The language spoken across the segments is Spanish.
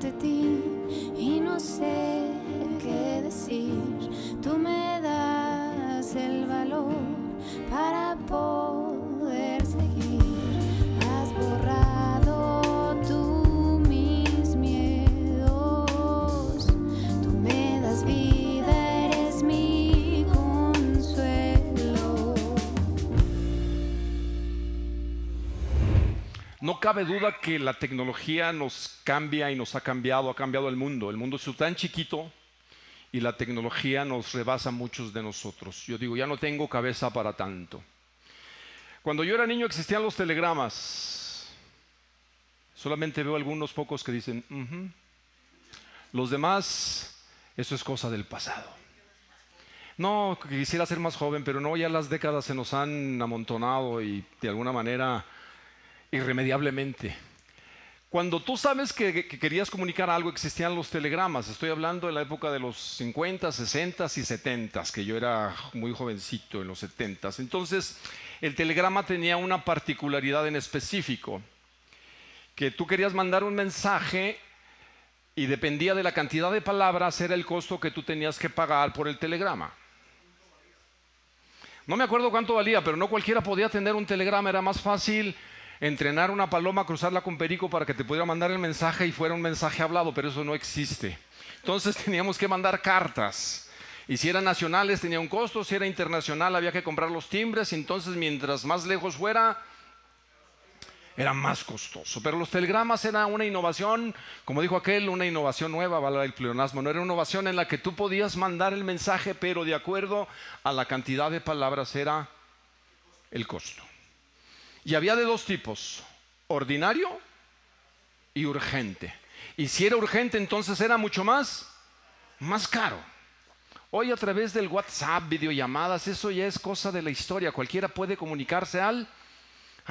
ante ti y no sé qué decir. Tú me das el valor para poder seguir. Has borrado tú mis miedos. Tú me das vida, eres mi consuelo. No cabe duda que la tecnología nos cambia y nos ha cambiado el mundo. El mundo es tan chiquito y la tecnología nos rebasa a muchos de nosotros. Yo digo, ya no tengo cabeza para tanto. Cuando yo era niño existían los telegramas. Solamente veo algunos pocos que dicen, "Ujú". Los demás, eso es cosa del pasado. No, quisiera ser más joven, pero no, ya las décadas se nos han amontonado y de alguna manera, irremediablemente. Cuando tú sabes que querías comunicar algo, existían los telegramas. Estoy hablando de la época de los 50, 60 y 70, que yo era muy jovencito en los 70. Entonces, el telegrama tenía una particularidad en específico, que tú querías mandar un mensaje y dependía de la cantidad de palabras, era el costo que tú tenías que pagar por el telegrama. No me acuerdo cuánto valía, pero no cualquiera podía tener un telegrama. Era más fácil entrenar una paloma, cruzarla con perico para que te pudiera mandar el mensaje y fuera un mensaje hablado, pero eso no existe. Entonces teníamos que mandar cartas. Y si eran nacionales tenía un costo, si era internacional había que comprar los timbres, y entonces mientras más lejos fuera, era más costoso. Pero los telegramas eran una innovación, como dijo aquel, una innovación nueva, vale el pleonasmo. No era una innovación en la que tú podías mandar el mensaje, pero de acuerdo a la cantidad de palabras era el costo. Y había de dos tipos, ordinario y urgente. Y si era urgente, entonces era mucho más caro. Hoy a través del WhatsApp, videollamadas, eso ya es cosa de la historia. Cualquiera puede comunicarse al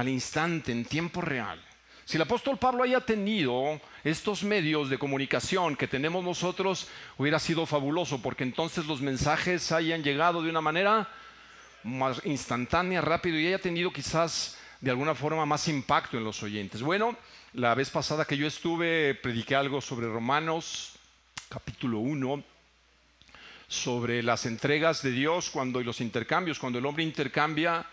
instante, en tiempo real. Si el apóstol Pablo haya tenido estos medios de comunicación que tenemos nosotros, hubiera sido fabuloso, porque entonces los mensajes hayan llegado de una manera más instantánea, rápido, y haya tenido quizás de alguna forma más impacto en los oyentes. Bueno, la vez pasada que yo estuve, prediqué algo sobre Romanos, capítulo 1, sobre las entregas de Dios y los intercambios. Cuando el hombre intercambia,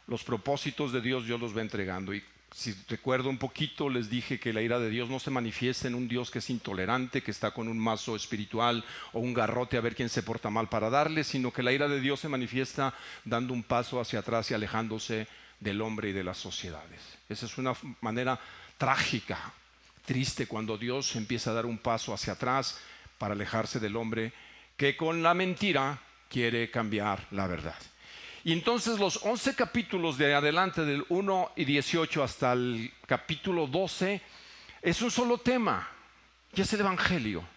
los propósitos de Dios los va entregando. Y si recuerdo un poquito, les dije que la ira de Dios no se manifiesta en un Dios que es intolerante, que está con un mazo espiritual o un garrote a ver quién se porta mal para darle, sino que la ira de Dios se manifiesta dando un paso hacia atrás y alejándose del hombre y de las sociedades. Esa es una manera trágica, triste, cuando Dios empieza a dar un paso hacia atrás para alejarse del hombre que con la mentira quiere cambiar la verdad. Y entonces los 11 capítulos de adelante, del 1 y 18 hasta el capítulo 12, es un solo tema, que es el Evangelio.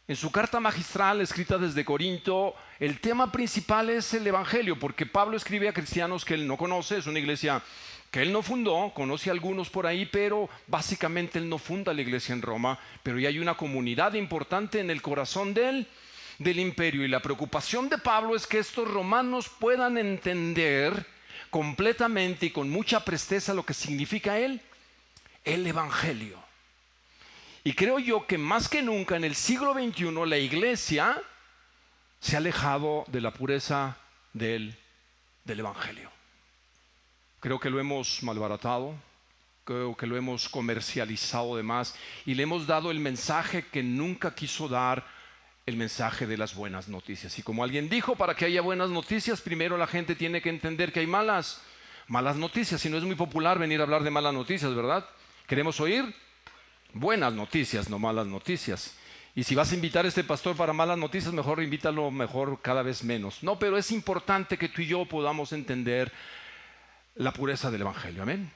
En su carta magistral escrita desde Corinto, el tema principal es el Evangelio, porque Pablo escribe a cristianos que él no conoce. Es una iglesia que él no fundó, conoce a algunos por ahí, pero básicamente él no funda la iglesia en Roma, pero ya hay una comunidad importante en el corazón del imperio. Y la preocupación de Pablo es que estos romanos puedan entender completamente y con mucha presteza lo que significa el Evangelio. Y creo yo que más que nunca en el siglo XXI la iglesia se ha alejado de la pureza del Evangelio. Creo que lo hemos malbaratado, creo que lo hemos comercializado de más y le hemos dado el mensaje que nunca quiso dar, el mensaje de las buenas noticias. Y como alguien dijo, para que haya buenas noticias, primero la gente tiene que entender que hay malas noticias. Y no es muy popular venir a hablar de malas noticias, ¿verdad? Queremos oír buenas noticias, no malas noticias. Y si vas a invitar a este pastor para malas noticias, mejor invítalo cada vez menos. No, pero es importante que tú y yo podamos entender la pureza del Evangelio. Amén.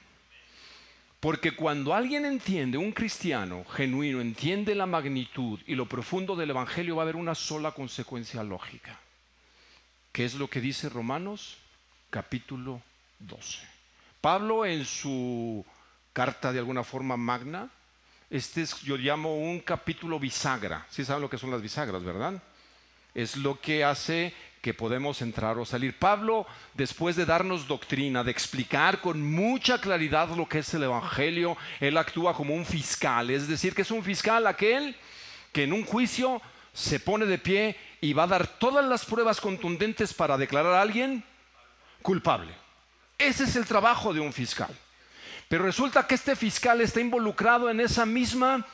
Porque cuando alguien entiende, un cristiano genuino entiende la magnitud y lo profundo del Evangelio, va a haber una sola consecuencia lógica. ¿Qué es lo que dice Romanos capítulo 12? Pablo, en su carta de alguna forma magna, yo llamo un capítulo bisagra. Sí saben lo que son las bisagras, ¿verdad? Es lo que hace que podemos entrar o salir. Pablo, después de darnos doctrina, de explicar con mucha claridad lo que es el Evangelio, él actúa como un fiscal, es decir, que es un fiscal aquel que en un juicio se pone de pie y va a dar todas las pruebas contundentes para declarar a alguien culpable. Ese es el trabajo de un fiscal. Pero resulta que este fiscal está involucrado en esa misma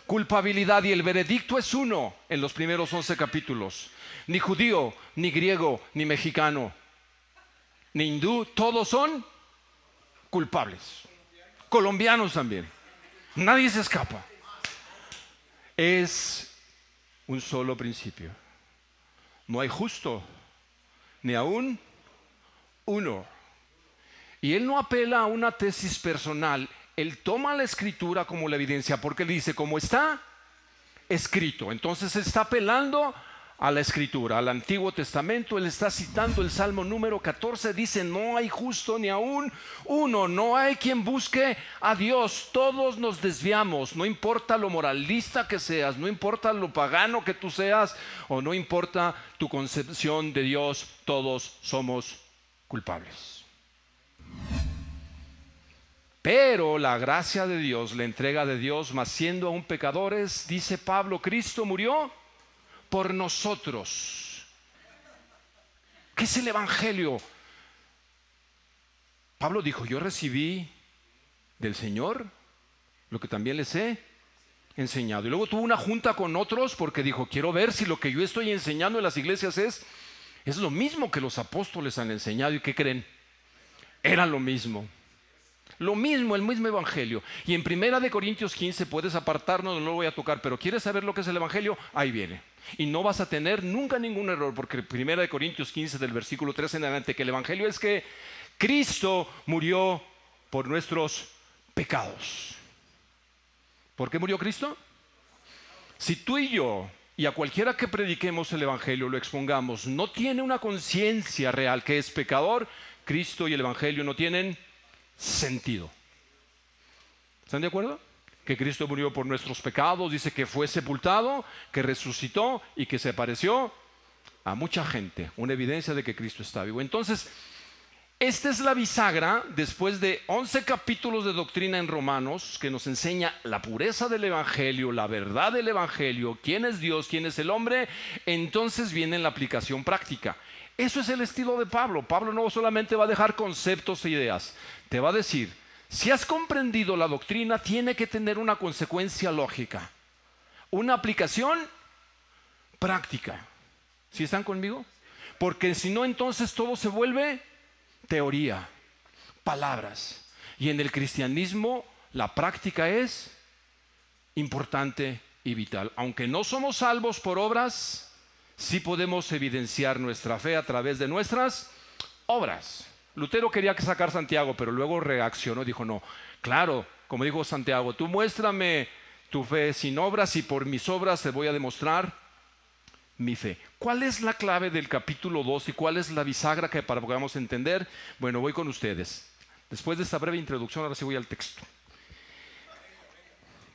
culpabilidad y el veredicto es uno en los primeros 11 capítulos. Ni judío, ni griego, ni mexicano, ni hindú, todos son culpables. Colombianos también. Nadie se escapa. Es un solo principio. No hay justo, ni aún uno. Y él no apela a una tesis personal. Él toma la escritura como la evidencia porque él dice, como está escrito. Entonces está apelando a la escritura, al Antiguo Testamento. Él está citando el Salmo número 14. Dice, no hay justo ni aún uno. No hay quien busque a Dios. Todos nos desviamos. No importa lo moralista que seas, no importa lo pagano que tú seas, o no importa tu concepción de Dios, todos somos culpables. Pero la gracia de Dios, la entrega de Dios, mas siendo aún pecadores, dice Pablo, Cristo murió por nosotros. ¿Qué es el Evangelio? Pablo dijo, yo recibí del Señor lo que también les he enseñado. Y luego tuvo una junta con otros porque dijo, quiero ver si lo que yo estoy enseñando en las iglesias es lo mismo que los apóstoles han enseñado. ¿Y qué creen? Era lo mismo. Lo mismo, el mismo Evangelio. Y en 1 Corintios 15 puedes apartarnos, no lo voy a tocar, pero ¿quieres saber lo que es el Evangelio? Ahí viene. Y no vas a tener nunca ningún error, porque 1 Corintios 15 del versículo 3 en adelante, que el Evangelio es que Cristo murió por nuestros pecados. ¿Por qué murió Cristo? Si tú y yo, y a cualquiera que prediquemos el Evangelio, lo expongamos, no tiene una conciencia real que es pecador, Cristo y el Evangelio no tienen sentido. ¿Están de acuerdo? Que Cristo murió por nuestros pecados, dice que fue sepultado, que resucitó y que se apareció a mucha gente, una evidencia de que Cristo está vivo. Entonces, esta es la bisagra después de 11 capítulos de doctrina en Romanos que nos enseña la pureza del Evangelio, la verdad del Evangelio, quién es Dios, quién es el hombre. Entonces viene la aplicación práctica. Eso es el estilo de Pablo. Pablo no solamente va a dejar conceptos e ideas, te va a decir, si has comprendido la doctrina, tiene que tener una consecuencia lógica, una aplicación práctica. ¿Sí están conmigo? Porque si no, entonces todo se vuelve teoría, palabras. Y en el cristianismo la práctica es importante y vital. Aunque no somos salvos por obras, sí podemos evidenciar nuestra fe a través de nuestras obras. Lutero quería sacar Santiago, pero luego reaccionó y dijo, no, claro, como dijo Santiago, tú muéstrame tu fe sin obras y por mis obras te voy a demostrar mi fe. ¿Cuál es la clave del capítulo 2 y cuál es la bisagra que para que podamos entender? Bueno, voy con ustedes. Después de esta breve introducción, ahora sí voy al texto.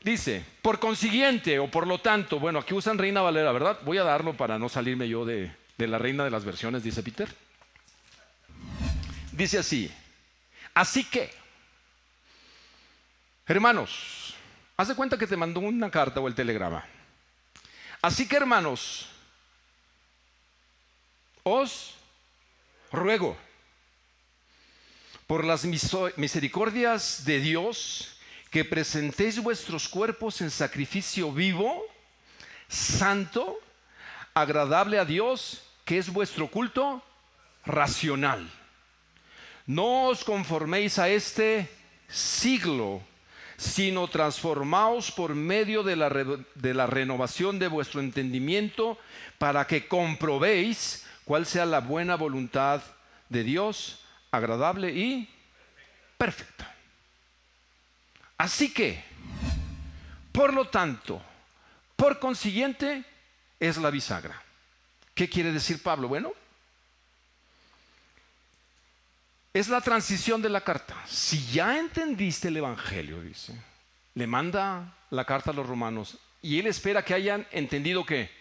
Dice, por consiguiente o por lo tanto, bueno, aquí usan Reina Valera, ¿verdad? Voy a darlo para no salirme yo de la reina de las versiones, dice Peter. Dice así, así que, hermanos, haz de cuenta que te mandó una carta o el telegrama. Así que, hermanos, os ruego por las misericordias de Dios que presentéis vuestros cuerpos en sacrificio vivo, santo, agradable a Dios, que es vuestro culto racional. No os conforméis a este siglo, sino transformaos por medio de la renovación de vuestro entendimiento, para que comprobéis cuál sea la buena voluntad de Dios, agradable y perfecta. Así que, por lo tanto, por consiguiente, es la bisagra. ¿Qué quiere decir Pablo? Bueno, es la transición de la carta. Si ya entendiste el Evangelio, dice, le manda la carta a los romanos y él espera que hayan entendido que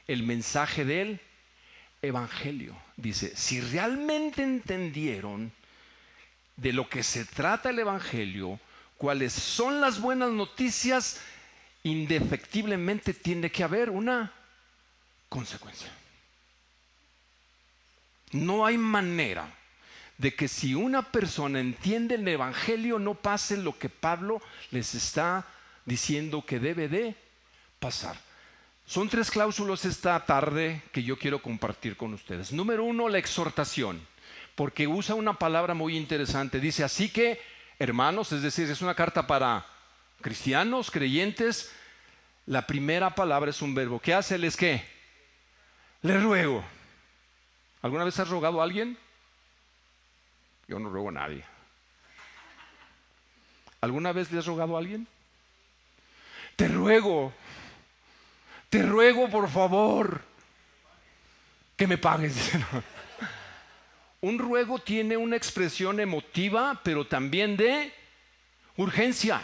el mensaje de él evangelio. Dice, si realmente entendieron de lo que se trata el evangelio, cuáles son las buenas noticias, indefectiblemente tiene que haber una consecuencia. No hay manera de que si una persona entiende el evangelio no pase lo que Pablo les está diciendo que debe de pasar. Son 3 cláusulas esta tarde que yo quiero compartir con ustedes. Número 1, la exhortación, porque usa una palabra muy interesante. Dice, así que, hermanos, es decir, es una carta para cristianos, creyentes. La primera palabra es un verbo. ¿Qué hace? ¿Les qué? Les ruego. ¿Alguna vez has rogado a alguien? Yo no ruego a nadie. ¿Alguna vez le has rogado a alguien? Te ruego por favor, que me pagues. Un ruego tiene una expresión emotiva, pero también de urgencia.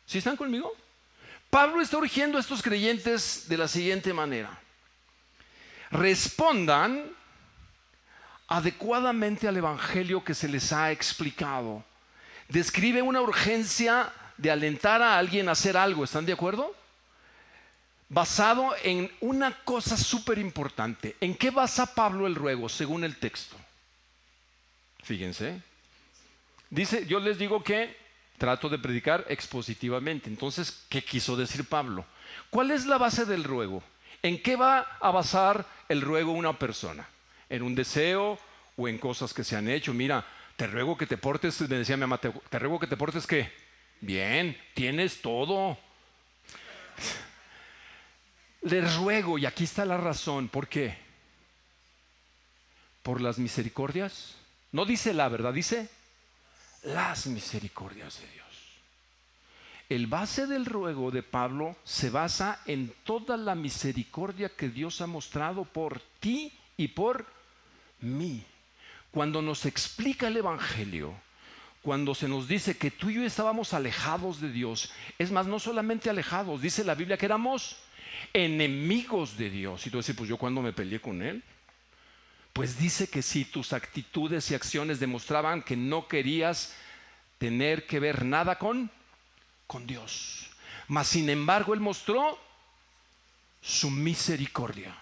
¿Sí están conmigo? Pablo está urgiendo a estos creyentes de la siguiente manera: respondan adecuadamente al evangelio que se les ha explicado. Describe una urgencia de alentar a alguien a hacer algo. ¿Están de acuerdo? Basado en una cosa súper importante. ¿En qué basa Pablo el ruego según el texto? Fíjense. Dice, yo les digo que trato de predicar expositivamente. Entonces, ¿qué quiso decir Pablo? ¿Cuál es la base del ruego? ¿En qué va a basar el ruego una persona? ¿En un deseo o en cosas que se han hecho? Mira, te ruego que te portes, me decía mi mamá, te ruego que te portes ¿qué? Bien, tienes todo. Les ruego, y aquí está la razón, ¿por qué? Por las misericordias. No dice la verdad, dice las misericordias de Dios. El base del ruego de Pablo se basa en toda la misericordia que Dios ha mostrado por ti y por mí. Cuando nos explica el evangelio, cuando se nos dice que tú y yo estábamos alejados de Dios, es más, no solamente alejados, dice la Biblia que éramos enemigos de Dios. Y tú dices, pues yo cuando me peleé con Él, pues dice que sí, tus actitudes y acciones demostraban que no querías tener que ver nada con Dios. Mas sin embargo Él mostró su misericordia.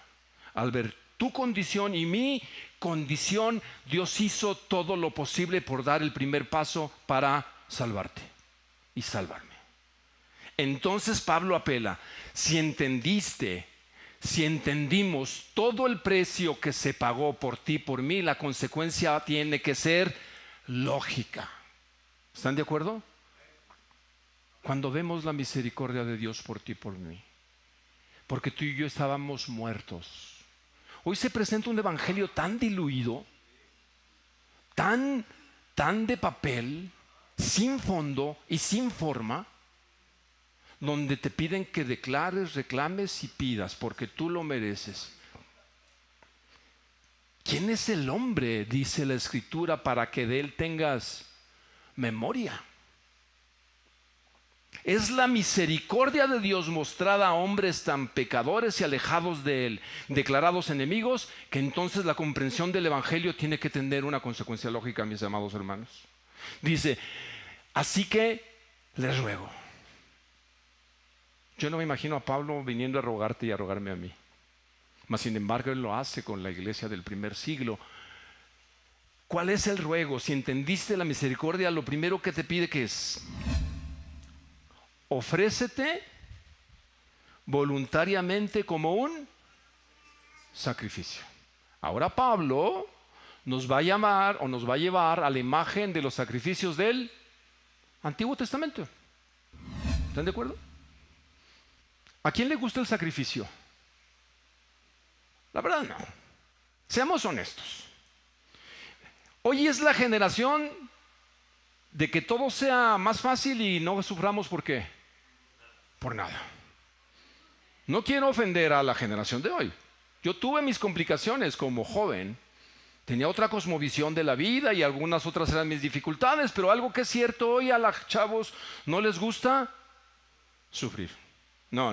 Al ver tu condición y mi condición, Dios hizo todo lo posible por dar el primer paso para salvarte y salvarme. Entonces Pablo apela, si entendimos todo el precio que se pagó por ti, por mí, la consecuencia tiene que ser lógica. ¿Están de acuerdo? Cuando vemos la misericordia de Dios por ti, por mí, porque tú y yo estábamos muertos. Hoy se presenta un evangelio tan diluido, tan de papel, sin fondo y sin forma, donde te piden que declares, reclames y pidas porque tú lo mereces. ¿Quién es el hombre, dice la Escritura, para que de él tengas memoria? Es la misericordia de Dios mostrada a hombres tan pecadores y alejados de Él, declarados enemigos, que entonces la comprensión del Evangelio tiene que tener una consecuencia lógica, mis amados hermanos. Dice, así que les ruego. Yo no me imagino a Pablo viniendo a rogarte y a rogarme a mí. Mas sin embargo Él lo hace con la iglesia del primer siglo. ¿Cuál es el ruego? Si entendiste la misericordia, lo primero que te pide que es: ofrécete voluntariamente como un sacrificio. Ahora Pablo nos va a llamar o nos va a llevar a la imagen de los sacrificios del Antiguo Testamento. ¿Están de acuerdo? ¿A quién le gusta el sacrificio? La verdad no. Seamos honestos. Hoy es la generación de que todo sea más fácil y no suframos. ¿Por qué? Por nada. No quiero ofender a la generación de hoy. Yo tuve mis complicaciones como joven. Tenía otra cosmovisión de la vida y algunas otras eran mis dificultades, pero algo que es cierto hoy a los chavos no les gusta sufrir. No.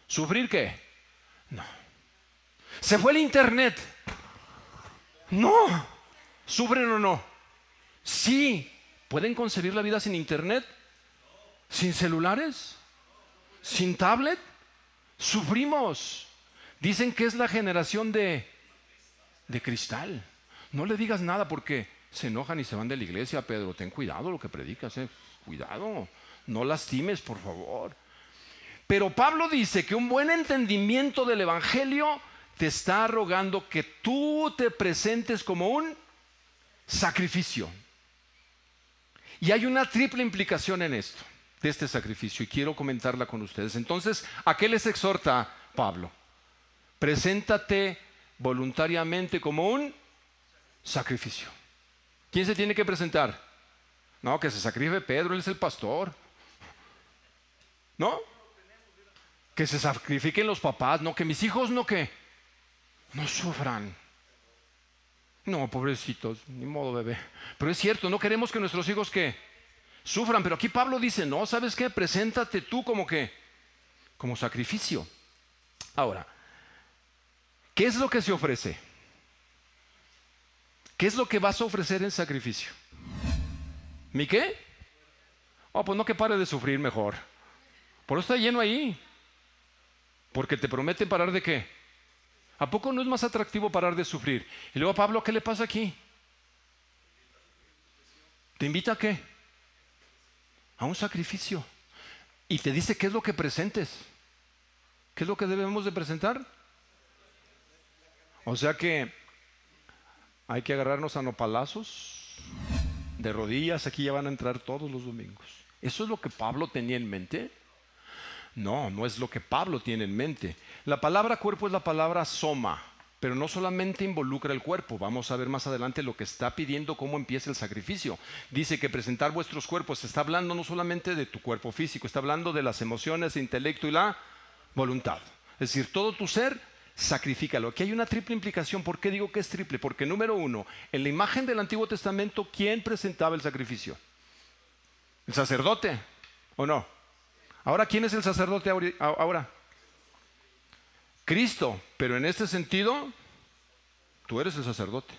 ¿Sufrir qué? No. Se fue el internet. No. ¿Sufren o no? Sí. ¿Pueden concebir la vida sin internet? ¿Sin celulares? ¿Sin tablet? Sufrimos. Dicen que es la generación de cristal. No le digas nada porque se enojan y se van de la iglesia, Pedro. Ten cuidado lo que predicas, cuidado. No lastimes, por favor. Pero Pablo dice que un buen entendimiento del evangelio te está rogando que tú te presentes como un sacrificio. Y hay una triple implicación en esto, de este sacrificio, y quiero comentarla con ustedes. Entonces, ¿a qué les exhorta Pablo? Preséntate voluntariamente como un sacrificio. ¿Quién se tiene que presentar? No, que se sacrifique Pedro, él es el pastor. ¿No? Que se sacrifiquen los papás, no, que mis hijos no sufran. No, pobrecitos, ni modo, bebé. Pero es cierto, no queremos que nuestros hijos sufran, pero aquí Pablo dice, no, ¿sabes qué? Preséntate tú como sacrificio. Ahora, ¿qué es lo que se ofrece? ¿Qué es lo que vas a ofrecer en sacrificio? ¿Mi qué? Oh, pues no, que pare de sufrir mejor. Por eso está lleno ahí. Porque te prometen parar de qué. ¿A poco no es más atractivo parar de sufrir? Y luego, Pablo, ¿qué le pasa aquí? ¿Te invita a qué? A un sacrificio. Y te dice qué es lo que presentes. ¿Qué es lo que debemos de presentar? O sea que hay que agarrarnos a nopalazos, de rodillas, aquí ya van a entrar todos los domingos. ¿Eso es lo que Pablo tenía en mente? No, no es lo que Pablo tiene en mente. La palabra cuerpo es la palabra soma, pero no solamente involucra el cuerpo. Vamos a ver más adelante lo que está pidiendo, cómo empieza el sacrificio. Dice que presentar vuestros cuerpos, está hablando no solamente de tu cuerpo físico, está hablando de las emociones, el intelecto y la voluntad. Es decir, todo tu ser, sacrifícalo. Aquí hay una triple implicación. ¿Por qué digo que es triple? Porque número uno, en la imagen del Antiguo Testamento, ¿quién presentaba el sacrificio? ¿El sacerdote o no? Ahora, ¿quién es el sacerdote ahora? Cristo, pero en este sentido, tú eres el sacerdote.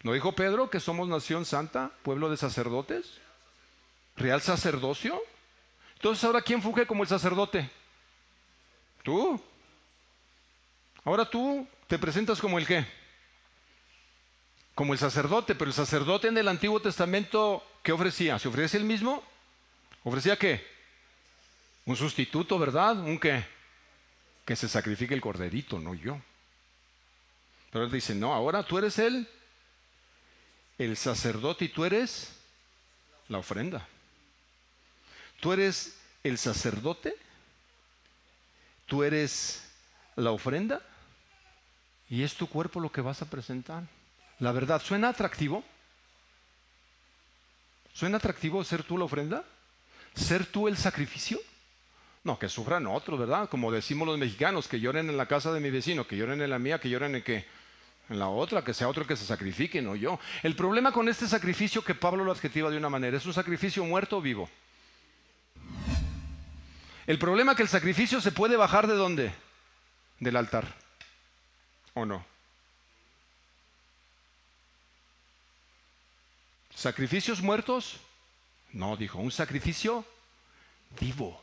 ¿No dijo Pedro que somos nación santa, pueblo de sacerdotes? ¿Real sacerdocio? Entonces, ¿ahora quién funge como el sacerdote? Tú. Ahora tú te presentas como el ¿qué? Como el sacerdote, pero el sacerdote en el Antiguo Testamento, ¿qué ofrecía? ¿Se ofrecía el mismo? ¿Ofrecía qué? Un sustituto, ¿verdad? ¿Un qué? Que se sacrifique el corderito, no yo. Pero él dice, no, ahora tú eres el sacerdote y tú eres la ofrenda. Tú eres el sacerdote, tú eres la ofrenda y es tu cuerpo lo que vas a presentar. La verdad, ¿suena atractivo? ¿Suena atractivo ser tú la ofrenda? ¿Ser tú el sacrificio? No, que sufran otros, ¿verdad? Como decimos los mexicanos, que lloren en la casa de mi vecino, que lloren en la mía, que lloren en la otra, que sea otro que se sacrifique, no yo. El problema con este sacrificio, que Pablo lo adjetiva de una manera, ¿es un sacrificio muerto o vivo? El problema es que el sacrificio se puede bajar ¿de dónde? Del altar, ¿o no? ¿Sacrificios muertos? No, dijo, un sacrificio vivo.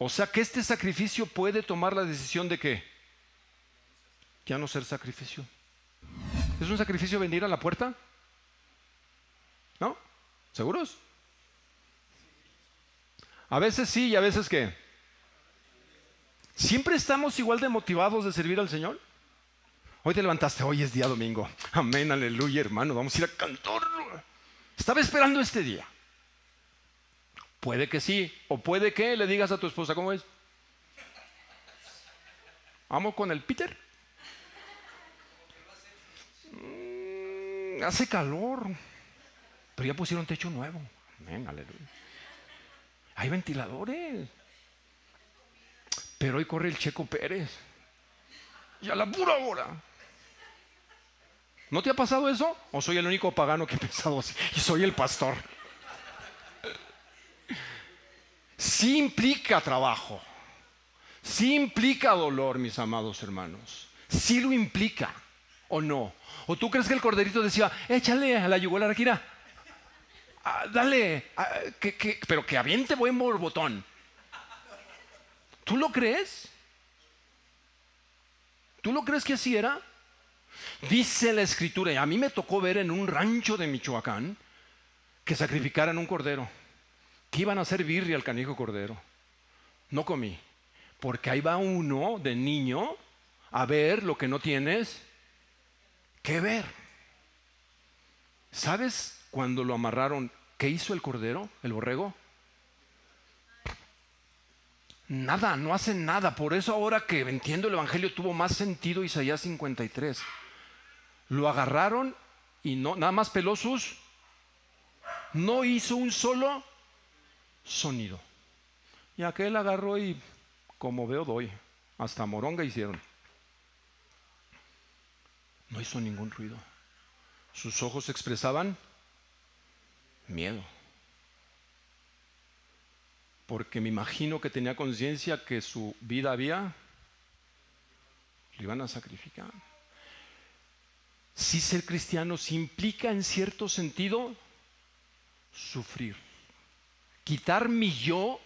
O sea que este sacrificio puede tomar la decisión de ¿qué? Ya no ser sacrificio. ¿Es un sacrificio venir a la puerta? ¿No? ¿Seguros? A veces sí y a veces ¿qué? ¿Siempre estamos igual de motivados de servir al Señor? Hoy te levantaste, hoy es día domingo. Amén, aleluya, hermano, vamos a ir a cantar. Estaba esperando este día. Puede que sí, o puede que le digas a tu esposa, ¿cómo es? ¿Amo con el Peter? Hace calor, pero ya pusieron techo nuevo. Amén, aleluya. Hay ventiladores, pero hoy corre el Checo Pérez. Y a la pura hora. ¿No te ha pasado eso? ¿O soy el único pagano que ha pensado así? Y soy el pastor. Sí implica trabajo, Sí implica dolor, mis amados hermanos. Sí lo implica, ¿o no? ¿O tú crees que el corderito decía, échale a la yugular, Akira? Dale, pero que aviente buen borbotón. ¿Tú lo crees? ¿Tú lo crees que así era? Dice la Escritura, y a mí me tocó ver en un rancho de Michoacán que sacrificaran un cordero, que iban a hacer birria al canijo cordero. No comí, porque ahí va uno de niño a ver lo que no tienes que ver. ¿Sabes cuando lo amarraron, qué hizo el cordero, el borrego? Nada, no hace nada. Por eso ahora que entiendo el Evangelio tuvo más sentido Isaías 53. Lo agarraron y no, nada más peló sus, no hizo un solo sonido. Y aquel agarró y, como veo, doy. Hasta moronga hicieron. No hizo ningún ruido. Sus ojos expresaban miedo. Porque me imagino que tenía conciencia que su vida lo iban a sacrificar. Sí, ser cristiano sí implica en cierto sentido sufrir. Quitar mi yo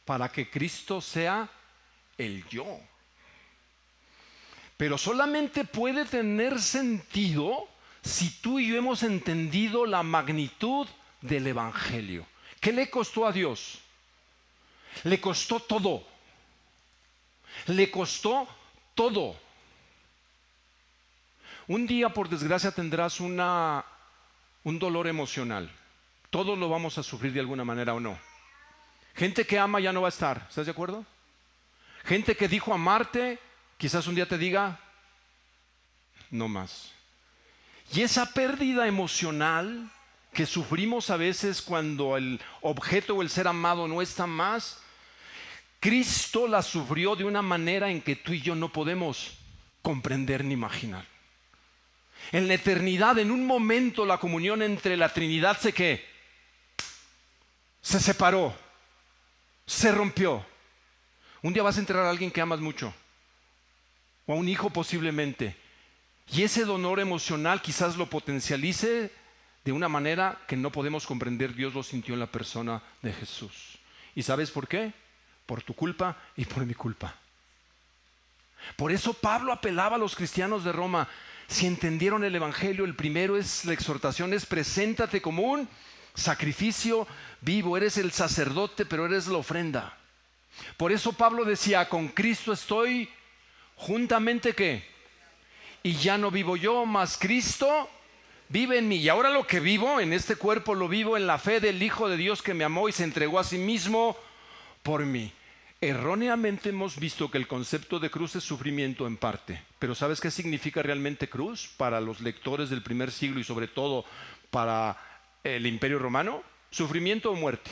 para que Cristo sea el yo. Pero solamente puede tener sentido si tú y yo hemos entendido la magnitud del Evangelio. ¿Qué le costó a Dios? Le costó todo. Le costó todo. Un día, por desgracia, tendrás un dolor emocional. Todos lo vamos a sufrir de alguna manera o no. Gente que ama ya no va a estar. ¿Estás de acuerdo? Gente que dijo amarte, quizás un día te diga, no más. Y esa pérdida emocional que sufrimos a veces cuando el objeto o el ser amado no está más, Cristo la sufrió de una manera en que tú y yo no podemos comprender ni imaginar. En la eternidad, en un momento, la comunión entre la Trinidad se separó, se rompió. Un día vas a enterrar a alguien que amas mucho, o a un hijo posiblemente, y ese dolor emocional quizás lo potencialice de una manera que no podemos comprender. Dios lo sintió en la persona de Jesús. ¿Y sabes por qué? Por tu culpa y por mi culpa. Por eso Pablo apelaba a los cristianos de Roma. Si entendieron el Evangelio, el primero es la exhortación, es preséntate como un sacrificio vivo. Eres el sacerdote, pero eres la ofrenda. Por eso Pablo decía, con Cristo estoy juntamente ¿qué? Y ya no vivo yo, mas Cristo vive en mí. Y ahora lo que vivo en este cuerpo lo vivo en la fe del Hijo de Dios que me amó y se entregó a sí mismo por mí. Erróneamente hemos visto que el concepto de cruz es sufrimiento en parte. Pero ¿sabes qué significa realmente cruz para los lectores del primer siglo y sobre todo para el Imperio Romano? ¿Sufrimiento o muerte?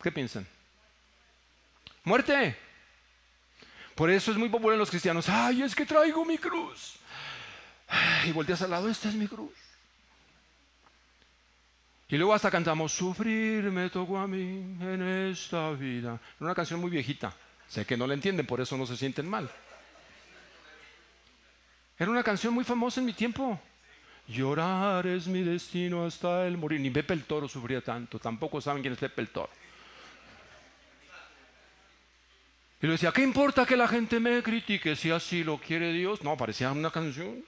¿Qué piensan? ¡Muerte! Por eso es muy popular en los cristianos. ¡Ay, es que traigo mi cruz! Y volteas al lado, esta es mi cruz. Y luego hasta cantamos, sufrir me tocó a mí en esta vida. Era una canción muy viejita. Sé que no la entienden, por eso no se sienten mal. Era una canción muy famosa en mi tiempo. Llorar es mi destino hasta el morir. Ni Pepe el Toro sufría tanto. Tampoco saben quién es Pepe el Toro. Y le decía, ¿qué importa que la gente me critique si así lo quiere Dios? No, parecía una canción.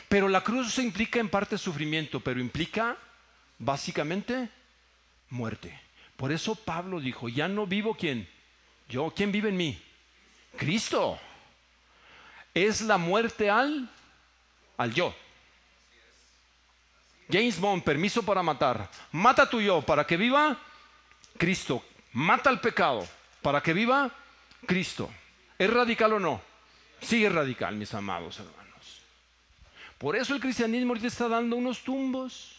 Pero la cruz implica en parte sufrimiento, pero implica básicamente muerte. Por eso Pablo dijo, ya no vivo ¿quién? Yo. ¿Quién vive en mí? Cristo. Es la muerte al yo. James Bond, permiso para matar. Mata tu yo para que viva Cristo. Mata el pecado para que viva Cristo. ¿Es radical o no? Sí, es radical, mis amados hermanos. Por eso el cristianismo ahorita está dando unos tumbos.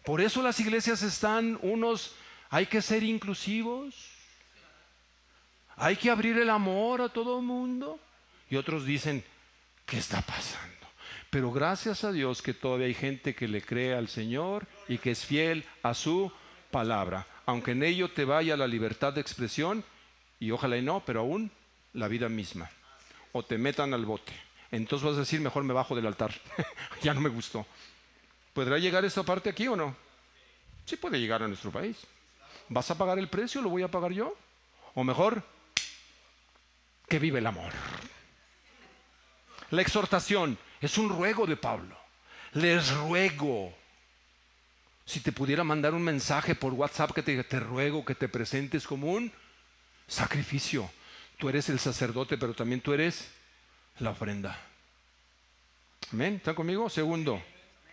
Por eso las iglesias están hay que ser inclusivos, hay que abrir el amor a todo el mundo. Y otros dicen, ¿qué está pasando? Pero gracias a Dios que todavía hay gente que le cree al Señor y que es fiel a su palabra. aunque en ello te vaya la libertad de expresión, y ojalá y no, pero aún la vida misma. O te metan al bote. Entonces vas a decir, mejor me bajo del altar. Ya no me gustó. ¿Podrá llegar esta parte aquí o no? Sí puede llegar a nuestro país. ¿Vas a pagar el precio? ¿Lo voy a pagar yo? O mejor, que vive el amor. La exhortación es un ruego de Pablo. Les ruego. Si te pudiera mandar un mensaje por WhatsApp que te diga, te ruego que te presentes como un sacrificio. Tú eres el sacerdote, pero también tú eres la ofrenda. ¿Amén? ¿Están conmigo? Segundo.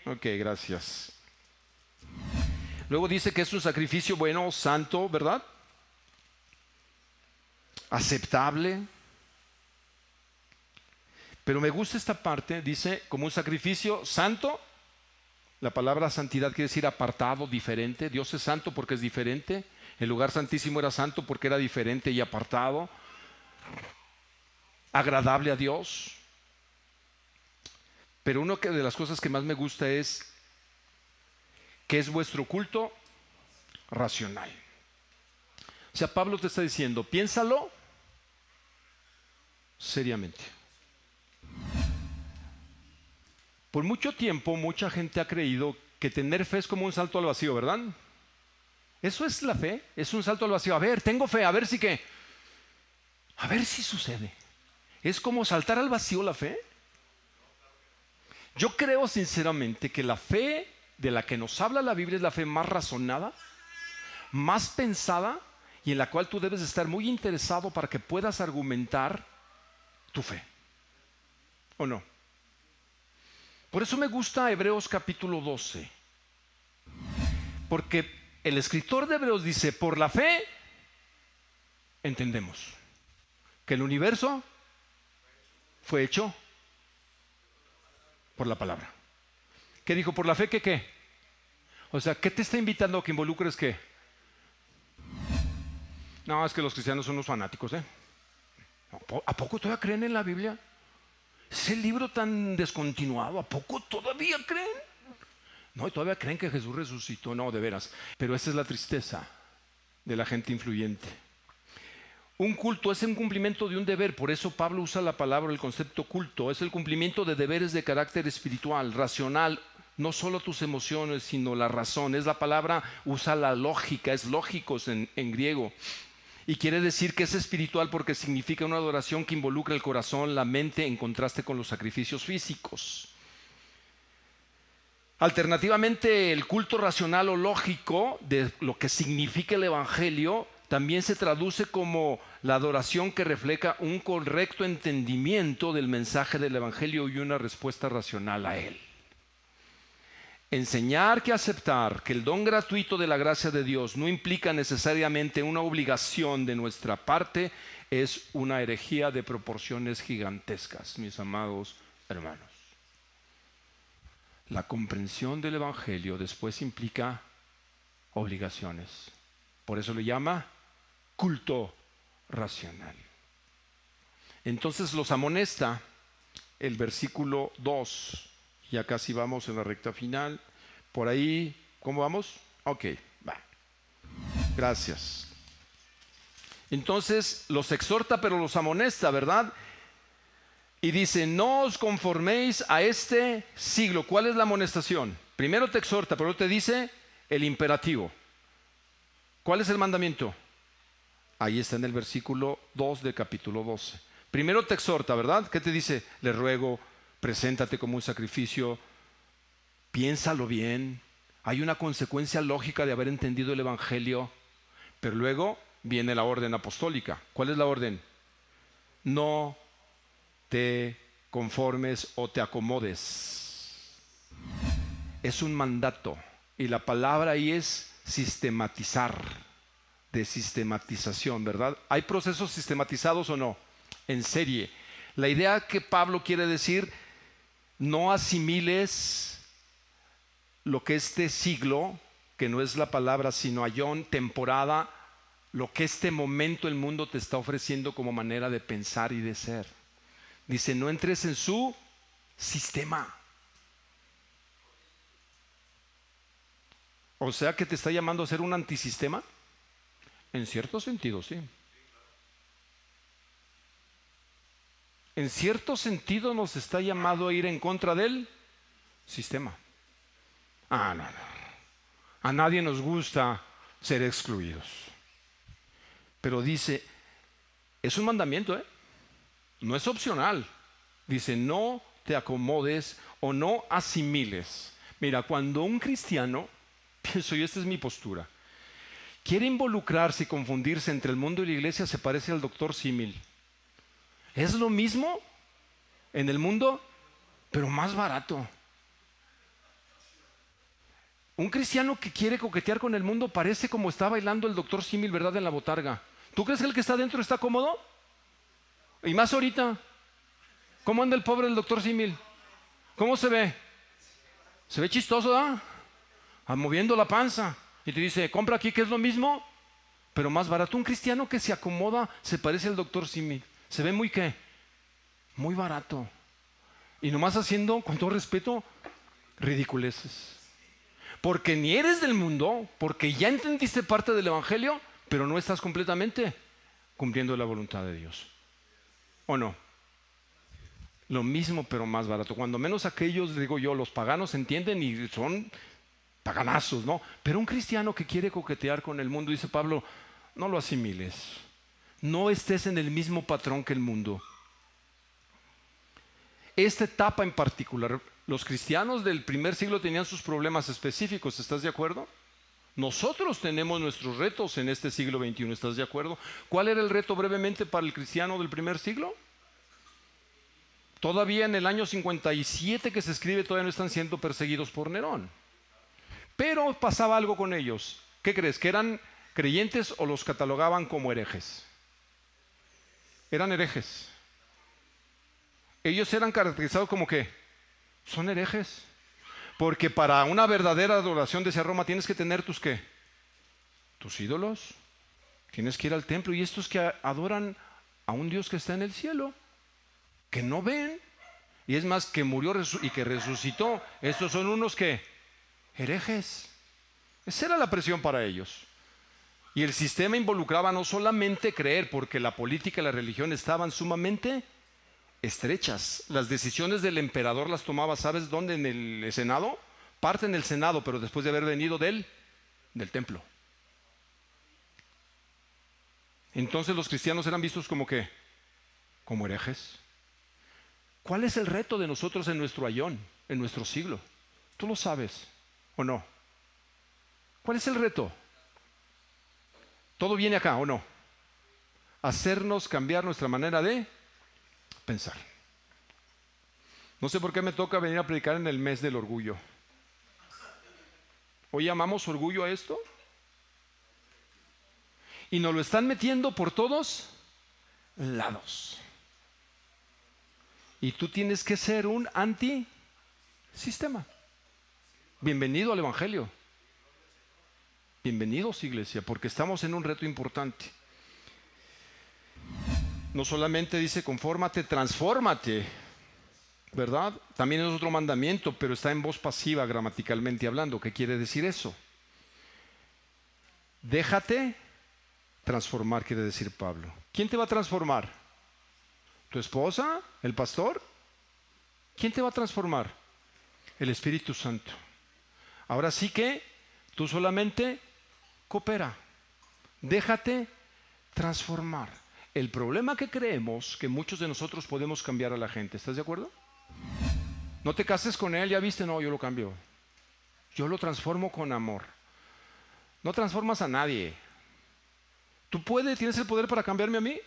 Ok, gracias. Luego dice que es un sacrificio bueno, santo, ¿verdad? Aceptable. Pero me gusta esta parte, dice, como un sacrificio santo. La palabra santidad quiere decir apartado, diferente. Dios es santo porque es diferente. El lugar santísimo era santo porque era diferente y apartado. Agradable a Dios. Pero una de las cosas que más me gusta es que es vuestro culto racional. O sea, Pablo te está diciendo, piénsalo seriamente. Por mucho tiempo, mucha gente ha creído que tener fe es como un salto al vacío, ¿verdad? Eso es la fe, es un salto al vacío. A ver, tengo fe, a ver si qué. A ver si sucede. ¿Es como saltar al vacío la fe? Yo creo sinceramente que la fe de la que nos habla la Biblia es la fe más razonada, más pensada y en la cual tú debes estar muy interesado para que puedas argumentar tu fe. ¿O no? Por eso me gusta Hebreos capítulo 12. Porque el escritor de Hebreos dice, por la fe entendemos que el universo fue hecho por la palabra. ¿Qué dijo? ¿Por la fe que qué? O sea, ¿qué te está invitando a que involucres qué? No, es que los cristianos son unos fanáticos, ¿eh? ¿A poco todavía creen en la Biblia? Ese libro tan descontinuado, ¿a poco todavía creen? No, y todavía creen que Jesús resucitó, no, de veras. Pero esa es la tristeza de la gente influyente. Un culto es un cumplimiento de un deber, por eso Pablo usa la palabra, el concepto culto, es el cumplimiento de deberes de carácter espiritual, racional, no solo tus emociones, sino la razón. Es la palabra, usa la lógica, es lógicos en griego. Y quiere decir que es espiritual porque significa una adoración que involucra el corazón, la mente, en contraste con los sacrificios físicos. Alternativamente, el culto racional o lógico de lo que significa el Evangelio también se traduce como la adoración que refleja un correcto entendimiento del mensaje del Evangelio y una respuesta racional a él. Enseñar que aceptar que el don gratuito de la gracia de Dios no implica necesariamente una obligación de nuestra parte es una herejía de proporciones gigantescas, mis amados hermanos. La comprensión del Evangelio después implica obligaciones. Por eso le llama culto racional. Entonces los amonesta el versículo 2. Ya casi vamos en la recta final. Por ahí, ¿cómo vamos? Ok, va. Gracias. Entonces los exhorta, pero los amonesta, ¿verdad? Y dice, no os conforméis a este siglo. ¿Cuál es la amonestación? Primero te exhorta, pero te dice el imperativo. ¿Cuál es el mandamiento? Ahí está en el versículo 2 del capítulo 12. Primero te exhorta, ¿verdad? ¿Qué te dice? Le ruego, preséntate como un sacrificio, piénsalo bien. Hay una consecuencia lógica de haber entendido el Evangelio, pero luego viene la orden apostólica. ¿Cuál es la orden? No te conformes o te acomodes. Es un mandato y la palabra ahí es sistematizar, de sistematización, ¿verdad? ¿Hay procesos sistematizados o no? En serie. La idea que Pablo quiere decir, no asimiles lo que este siglo, que no es la palabra sino aión, temporada, lo que este momento el mundo te está ofreciendo como manera de pensar y de ser. Dice, no entres en su sistema. O sea que te está llamando a ser un antisistema. En cierto sentido, sí. En cierto sentido nos está llamado a ir en contra del sistema. No. A nadie nos gusta ser excluidos. Pero dice, es un mandamiento, no es opcional. Dice, no te acomodes o no asimiles. Mira, cuando un cristiano, pienso yo, esta es mi postura, quiere involucrarse y confundirse entre el mundo y la iglesia, se parece al doctor Símil. Es lo mismo en el mundo, pero más barato. Un cristiano que quiere coquetear con el mundo parece como está bailando el doctor Símil, ¿verdad? En la botarga. ¿Tú crees que el que está adentro está cómodo? Y más ahorita. ¿Cómo anda el pobre del doctor Símil? ¿Cómo se ve? Se ve chistoso, ¿verdad? Moviendo la panza. Y te dice, compra aquí que es lo mismo, pero más barato. Un cristiano que se acomoda se parece al doctor Símil. Se ve muy ¿qué? Muy barato. Y nomás haciendo, con todo respeto, ridiculeces. Porque ni eres del mundo, porque ya entendiste parte del evangelio, pero no estás completamente cumpliendo la voluntad de Dios. ¿O no? Lo mismo, pero más barato. Cuando menos aquellos, digo yo, los paganos entienden y son paganazos, ¿no? Pero un cristiano que quiere coquetear con el mundo, dice Pablo, no lo asimiles. No estés en el mismo patrón que el mundo. Esta etapa en particular, los cristianos del primer siglo tenían sus problemas específicos, ¿estás de acuerdo? Nosotros tenemos nuestros retos en este siglo XXI, ¿estás de acuerdo? ¿Cuál era el reto brevemente para el cristiano del primer siglo? Todavía en el año 57 que se escribe, todavía no están siendo perseguidos por Nerón. Pero pasaba algo con ellos. ¿Qué crees? ¿Que eran creyentes o los catalogaban como herejes? Eran herejes. Ellos eran caracterizados como ¿qué? Son herejes. Porque para una verdadera adoración de Roma tienes que tener tus ¿qué? Tus ídolos. Tienes que ir al templo. Y estos que adoran a un Dios que está en el cielo, que no ven, y es más, que murió y que resucitó. Estos son unos que herejes. Esa era la presión para ellos. Y el sistema involucraba no solamente creer, porque la política y la religión estaban sumamente estrechas. Las decisiones del emperador las tomaba, ¿sabes dónde? En el Senado. Parte en el Senado, pero después de haber venido del templo. Entonces los cristianos eran vistos como ¿qué? Como herejes. ¿Cuál es el reto de nosotros en nuestro ayón, en nuestro siglo? ¿Tú lo sabes o no? ¿Cuál es el reto? Todo viene acá, ¿o no? Hacernos cambiar nuestra manera de pensar. No sé por qué me toca venir a predicar en el mes del orgullo. ¿Hoy llamamos orgullo a esto? Y nos lo están metiendo por todos lados. Y tú tienes que ser un antisistema. Bienvenido al Evangelio. Bienvenidos, iglesia, porque estamos en un reto importante. No solamente dice confórmate, transfórmate, ¿verdad? También es otro mandamiento, pero está en voz pasiva gramaticalmente hablando. ¿Qué quiere decir eso? Déjate transformar, quiere decir Pablo. ¿Quién te va a transformar? ¿Tu esposa? ¿El pastor? ¿Quién te va a transformar? El Espíritu Santo. Ahora sí que tú solamente coopera. Déjate transformar. El problema que creemos que muchos de nosotros podemos cambiar a la gente. ¿Estás de acuerdo? No te cases con él, ya viste, no, yo lo cambio. Yo lo transformo con amor. No transformas a nadie. ¿Tú tienes el poder para cambiarme a mí?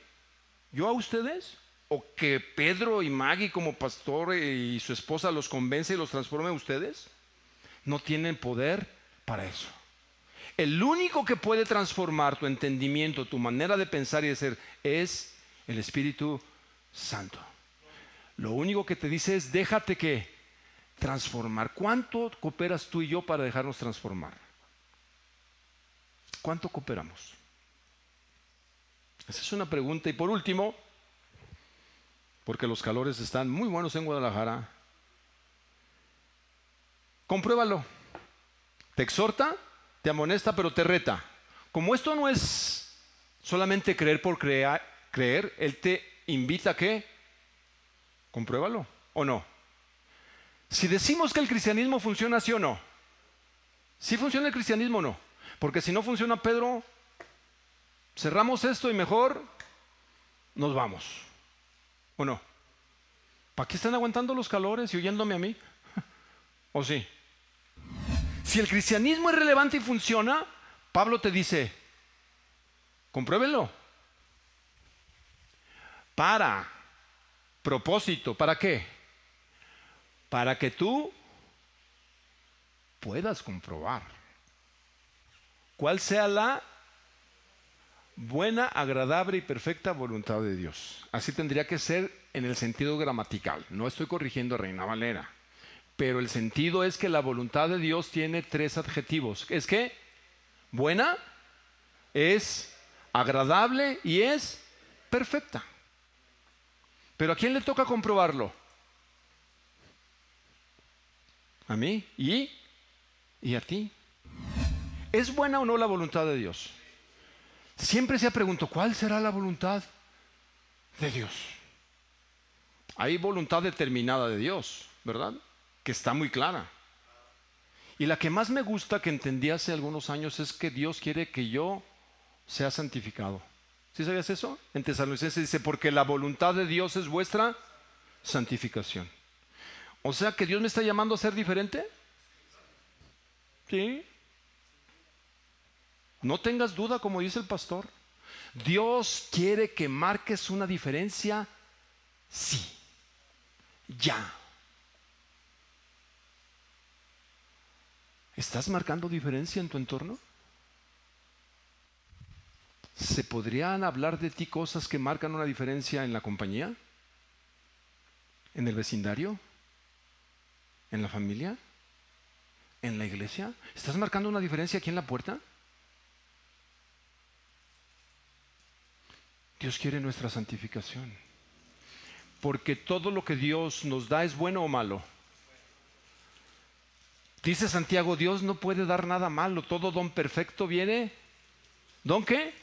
¿Yo a ustedes? ¿O que Pedro y Maggie como pastor y su esposa los convence y los transforme a ustedes? No tienen poder para eso. El único que puede transformar tu entendimiento, tu manera de pensar y de ser es el Espíritu Santo. Lo único que te dice es déjate que transformar. ¿Cuánto cooperas tú y yo para dejarnos transformar? ¿Cuánto cooperamos? Esa es una pregunta. Y por último, porque los calores están muy buenos en Guadalajara, compruébalo. Te exhorta, te amonesta, pero te reta. Como esto no es solamente creer por creer. Él te invita a que compruébalo, ¿o no? Si decimos que el cristianismo funciona, ¿sí o no? ¿Sí funciona el cristianismo o no? Porque si no funciona, Pedro, cerramos esto y mejor nos vamos, ¿o no? ¿Para qué están aguantando los calores y oyéndome a mí? ¿O sí? Si el cristianismo es relevante y funciona, Pablo te dice, compruébenlo. Para propósito, ¿para qué? Para que tú puedas comprobar cuál sea la buena, agradable y perfecta voluntad de Dios. Así tendría que ser en el sentido gramatical. No estoy corrigiendo a Reina Valera, pero el sentido es que la voluntad de Dios tiene 3 adjetivos. ¿Es qué? Buena, es agradable y es perfecta. Pero ¿a quién le toca comprobarlo? A mí y a ti. ¿Es buena o no la voluntad de Dios? Siempre se ha preguntado, ¿cuál será la voluntad de Dios? Hay voluntad determinada de Dios, ¿verdad? Que está muy clara. Y la que más me gusta que entendí hace algunos años es que Dios quiere que yo sea santificado. ¿Sí sabías eso? En Tesalonicenses dice, porque la voluntad de Dios es vuestra santificación. O sea que Dios me está llamando a ser diferente. ¿Sí? No tengas duda, como dice el pastor. Dios quiere que marques una diferencia. Sí. Ya. ¿Estás marcando diferencia en tu entorno? ¿Se podrían hablar de ti cosas que marcan una diferencia en la compañía? ¿En el vecindario? ¿En la familia? ¿En la iglesia? ¿Estás marcando una diferencia aquí en la puerta? Dios quiere nuestra santificación. Porque todo lo que Dios nos da es bueno o malo. Dice Santiago, Dios no puede dar nada malo. Todo don perfecto viene. ¿Don qué?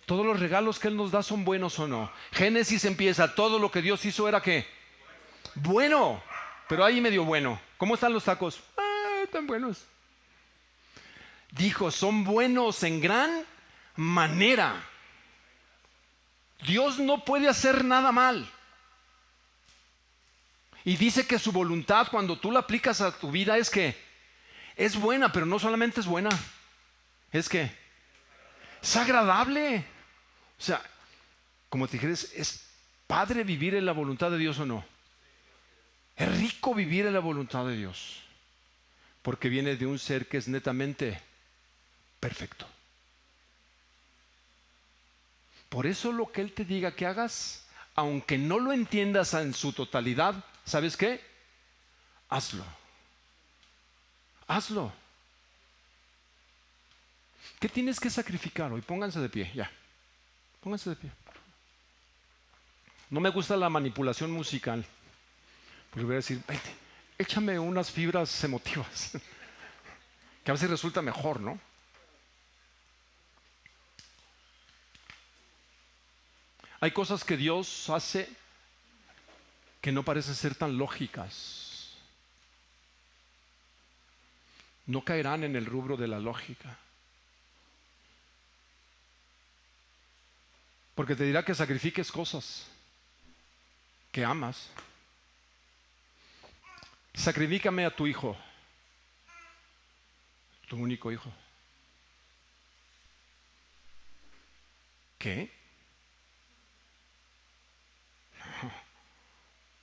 Todos los regalos que Él nos da son buenos o no. Génesis empieza, todo lo que Dios hizo era ¿qué? Bueno, pero ahí medio bueno. ¿Cómo están los tacos? Están buenos. Dijo, son buenos en gran manera. Dios no puede hacer nada mal. Y dice que su voluntad, cuando tú la aplicas a tu vida, es que es buena, pero no solamente es buena. Es que es agradable. O sea, como te dije, ¿es padre vivir en la voluntad de Dios o no? Es rico vivir en la voluntad de Dios, porque viene de un ser que es netamente perfecto. Por eso lo que Él te diga que hagas, aunque no lo entiendas en su totalidad, ¿sabes qué? Hazlo. Hazlo. ¿Qué tienes que sacrificar hoy? Pónganse de pie, ya. Pónganse de pie. No me gusta la manipulación musical. Porque voy a decir, vete, échame unas fibras emotivas. Que a veces resulta mejor, ¿no? Hay cosas que Dios hace que no parecen ser tan lógicas. No caerán en el rubro de la lógica. Porque te dirá que sacrifiques cosas que amas. Sacrifícame a tu hijo, tu único hijo. ¿Qué?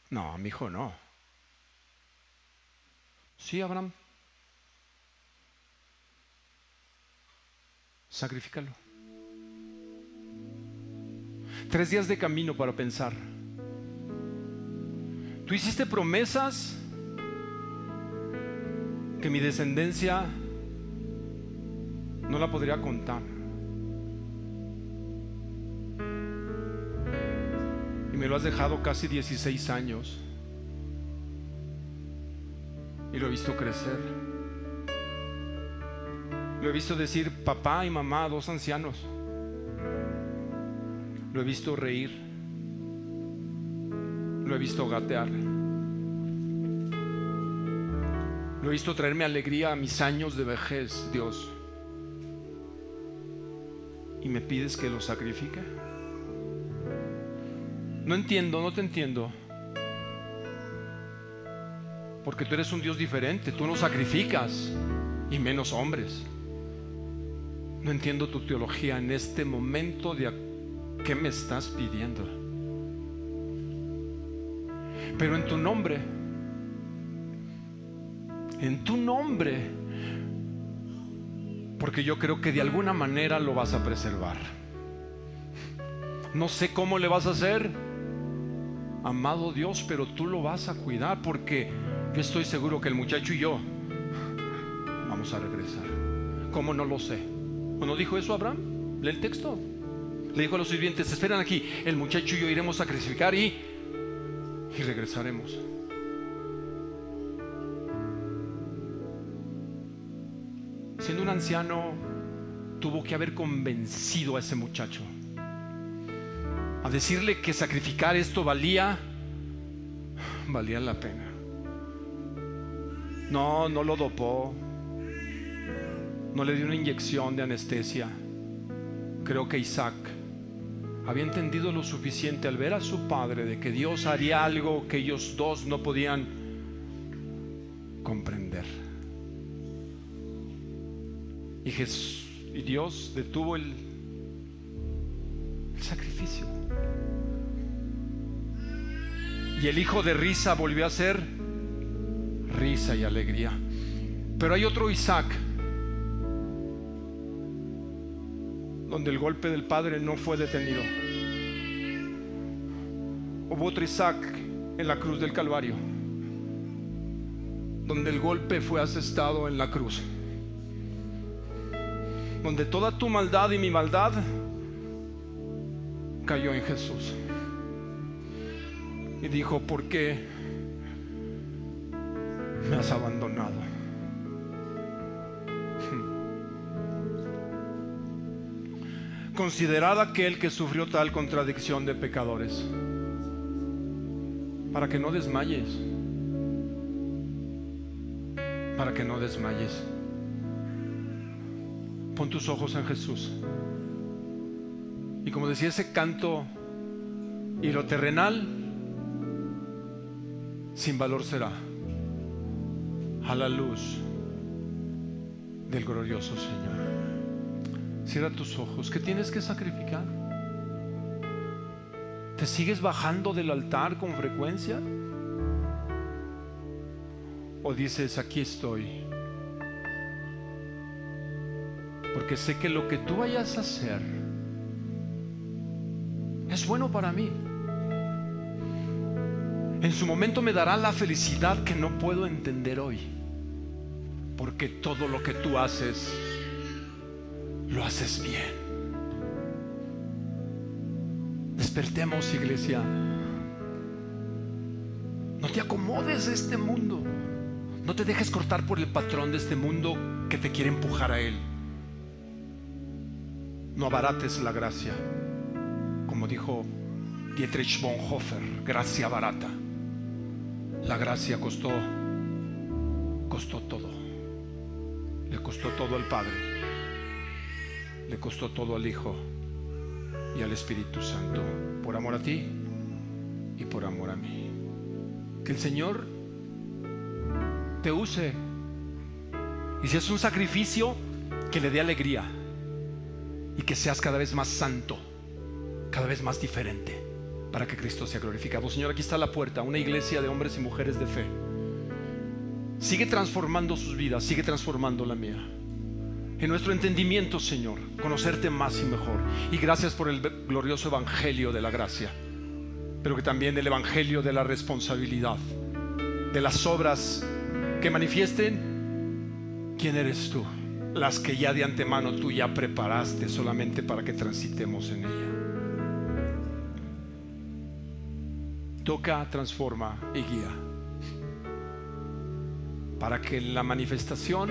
No, a mi hijo no. Sí, Abraham. Sacrifícalo. 3 días de camino para pensar. Tú hiciste promesas que mi descendencia no la podría contar. Y me lo has dejado casi 16 años. Y lo he visto crecer. Lo he visto decir papá y mamá, 2 ancianos. Lo he visto reír. Lo he visto gatear. Lo he visto traerme alegría a mis años de vejez, Dios. ¿Y me pides que lo sacrifique? No entiendo, no te entiendo. Porque tú eres un Dios diferente. Tú no sacrificas, y menos hombres. No entiendo tu teología en este momento de qué me estás pidiendo. Pero en tu nombre, porque yo creo que de alguna manera lo vas a preservar. No sé cómo le vas a hacer, amado Dios, pero tú lo vas a cuidar, porque yo estoy seguro que el muchacho y yo vamos a regresar. ¿Cómo? No lo sé. ¿O no dijo eso Abraham? Lee el texto. Le dijo a los sirvientes: esperan aquí, el muchacho y yo iremos a sacrificar y regresaremos. Siendo un anciano, tuvo que haber convencido a ese muchacho a decirle que sacrificar esto valía la pena. No lo dopó, no le dio una inyección de anestesia. Creo que Isaac había entendido lo suficiente al ver a su padre de que Dios haría algo que ellos dos no podían comprender. Y Dios detuvo el sacrificio. Y el hijo de risa volvió a ser risa y alegría. Pero hay otro Isaac, donde el golpe del padre no fue detenido. Hubo otro Isaac en la cruz del Calvario, donde el golpe fue asestado en la cruz, donde toda tu maldad y mi maldad cayó en Jesús. Y dijo: ¿por qué me has abandonado? Considerad aquel que sufrió tal contradicción de pecadores, para que no desmayes, para que no desmayes. Pon tus ojos en Jesús. Y como decía ese canto: y lo terrenal sin valor será a la luz del glorioso Señor. Cierra tus ojos. ¿Qué tienes que sacrificar? ¿Te sigues bajando del altar con frecuencia? ¿O dices: aquí estoy, porque sé que lo que tú vayas a hacer es bueno para mí? En su momento me dará la felicidad que no puedo entender hoy, porque todo lo que tú haces, lo haces bien. Despertemos, iglesia. No te acomodes a este mundo. No te dejes cortar por el patrón de este mundo que te quiere empujar a él. No abarates la gracia. Como dijo Dietrich Bonhoeffer, gracia barata. La gracia costó todo. Le costó todo al Padre, le costó todo al Hijo y al Espíritu Santo, por amor a ti y por amor a mí. Que el Señor te use, y si es un sacrificio, que le dé alegría, y que seas cada vez más santo, cada vez más diferente, para que Cristo sea glorificado. Señor, aquí está la puerta, una iglesia de hombres y mujeres de fe. Sigue transformando sus vidas, sigue transformando la mía. En nuestro entendimiento, Señor, conocerte más y mejor. Y gracias por el glorioso evangelio de la gracia, pero que también el evangelio de la responsabilidad, de las obras que manifiesten quién eres tú, las que ya de antemano tú ya preparaste solamente para que transitemos en ella. Toca, transforma y guía, para que en la manifestación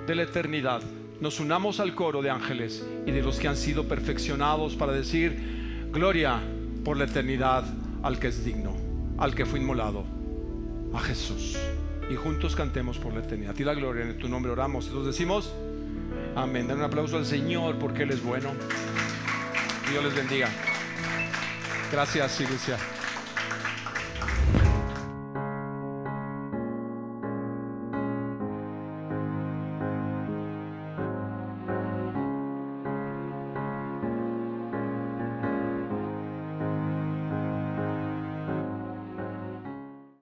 de la eternidad nos unamos al coro de ángeles y de los que han sido perfeccionados para decir: Gloria por la eternidad al que es digno, al que fue inmolado, a Jesús. Y juntos cantemos por la eternidad. A ti la gloria, en tu nombre oramos. Entonces decimos amén. Den un aplauso al Señor porque Él es bueno. Dios les bendiga. Gracias, iglesia.